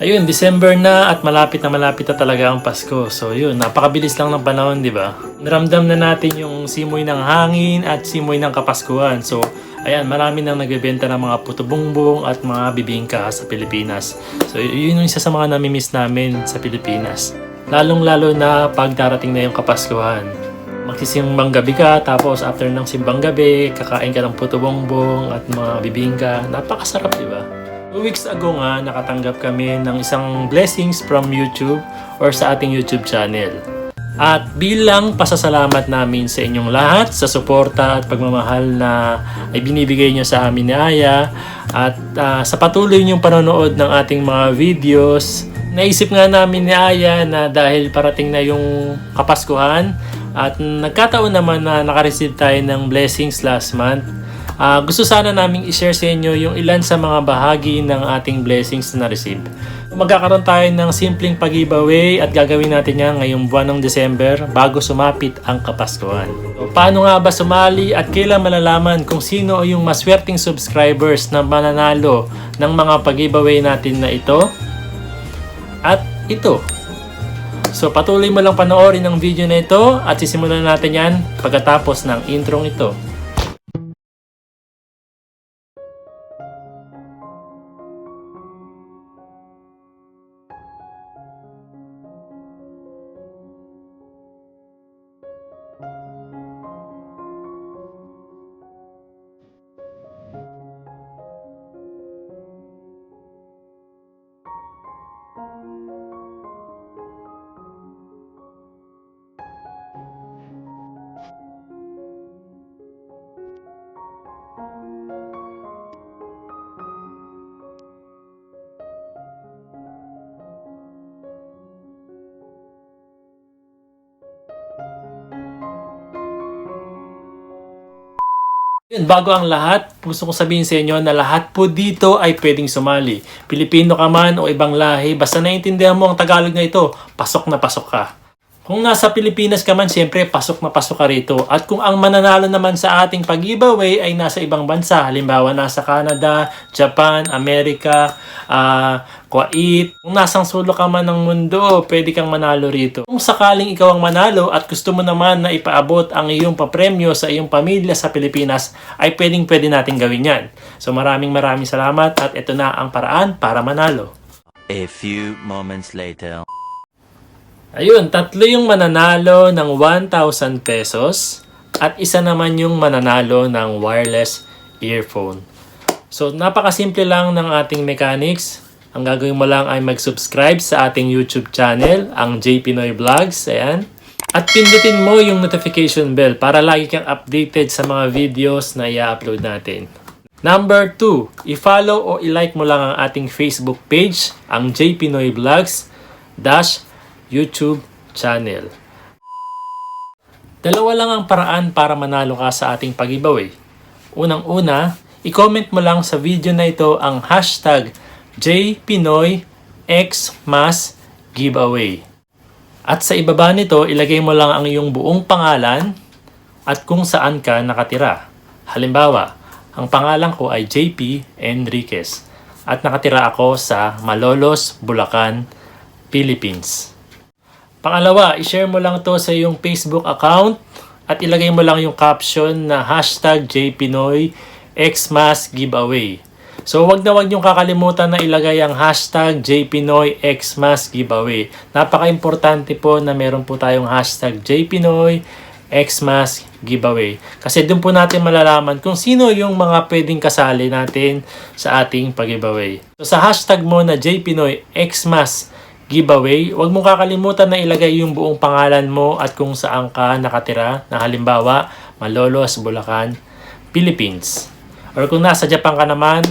Ayun, December na at malapit na talaga ang Pasko. So yun, napakabilis lang ng panahon, di ba? Naramdam na natin yung simoy ng hangin at simoy ng Kapaskuhan. So ayan, marami nang nagbebenta ng mga puto bumbong at mga bibingka sa Pilipinas. So yun yung isa sa mga namimiss namin sa Pilipinas. Lalong-lalo na pag darating na yung Kapaskuhan. Magsisimbang gabi ka, tapos after ng simbang gabi, kakain ka ng puto bongbong at mga bibingka. Napakasarap, di ba? 2 weeks ago nga, nakatanggap kami ng isang blessings from YouTube or sa ating YouTube channel. At bilang pasasalamat namin sa inyong lahat sa suporta at pagmamahal na ay binibigay nyo sa amin ni Aya at sa patuloy niyong panonood ng ating mga videos, naisip nga namin ni Aya na dahil parating na yung Kapaskuhan at nagkataon naman na nakareceive tayo ng blessings last month, gusto sana naming i-share sa inyo yung ilan sa mga bahagi ng ating blessings na na-receive. Magkakaroon tayo ng simpleng pag-giveaway at gagawin natin yan ngayong buwan ng December bago sumapit ang Kapaskuhan. So, paano nga ba sumali at kailan malalaman kung sino yung maswerteng subscribers na mananalo ng mga pag-giveaway natin na ito? At ito. So patuloy mo lang panoorin ang video na ito at sisimulan natin yan pagkatapos ng introng ito. Yun, bago ang lahat, gusto kong sabihin sa inyo na lahat po dito ay pwedeng sumali. Pilipino ka man o ibang lahi, basta naiintindihan mo ang Tagalog na ito, pasok na pasok ka. Kung nasa Pilipinas ka man, siyempre pasok na pasok ka rito. At kung ang mananalo naman sa ating pag-giveaway ay nasa ibang bansa, halimbawa nasa Canada, Japan, Amerika, Kuwait, kung nasang sulok ka man ng mundo, pwede kang manalo rito. Kung sakaling ikaw ang manalo at gusto mo naman na ipaabot ang iyong papremyo sa iyong pamilya sa Pilipinas, ay pwede natin gawin yan. So maraming salamat at ito na ang paraan para manalo. A few moments later. Ayun, 3 yung mananalo ng 1,000 pesos at isa naman yung mananalo ng wireless earphone. So, napakasimple lang ng ating mechanics. Ang gagawin mo lang ay mag-subscribe sa ating YouTube channel, ang J Pinoy Vlogs. Ayan. At pindutin mo yung notification bell para lagi kang updated sa mga videos na i-upload natin. Number 2, i-follow o i-like mo lang ang ating Facebook page, ang J Pinoy Vlogs YouTube channel. Dalawa lang ang paraan para manalo ka sa ating pag-giveaway. Unang-una, i-comment mo lang sa video na ito ang hashtag JPinoyXmasGiveaway. At sa ibaba nito, ilagay mo lang ang iyong buong pangalan at kung saan ka nakatira. Halimbawa, ang pangalan ko ay JP Enriquez at nakatira ako sa Malolos, Bulacan, Philippines. Pangalawa, i-share mo lang to sa iyong Facebook account at ilagay mo lang yung caption na hashtag JPinoyXmasGiveaway. So wag niyong kakalimutan na ilagay ang hashtag JPinoyXmasGiveaway. Napaka-importante po na meron po tayong hashtag JPinoyXmasGiveaway. Kasi doon po natin malalaman kung sino yung mga pwedeng kasali natin sa ating pag-giveaway. So sa hashtag mo na JPinoyXmasGiveaway, huwag mong kakalimutan na ilagay yung buong pangalan mo at kung saan ka nakatira, na halimbawa, Malolos, Bulacan, Philippines. Or kung nasa Japan ka naman,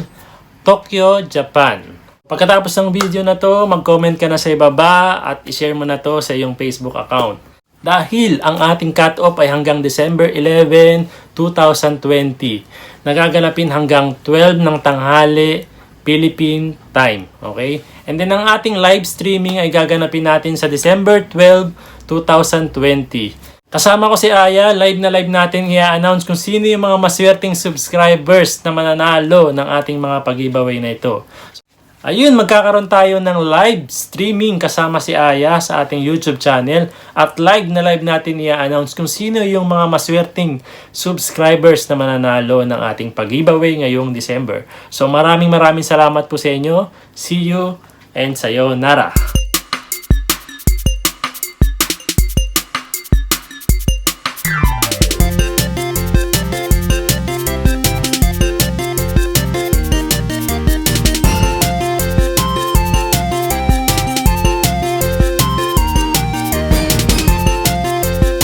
Tokyo, Japan. Pagkatapos ng video na to, mag-comment ka na sa ibaba at i-share mo na to sa iyong Facebook account. Dahil ang ating cut-off ay hanggang December 11, 2020. Nagaganapin hanggang 12 ng tanghali, Philippine time. Okay? And then ang ating live streaming ay gaganapin natin sa December 12, 2020. Kasama ko si Aya, live na live natin i-announce kung sino yung mga maswerteng subscribers na mananalo ng ating mga pag-giveaway na ito. Ayun, magkakaroon tayo ng live streaming kasama si Aya sa ating YouTube channel. At live natin i-announce kung sino yung mga maswerteng subscribers na mananalo ng ating pag-giveaway ngayong December. So maraming salamat po sa inyo. See you and sayonara.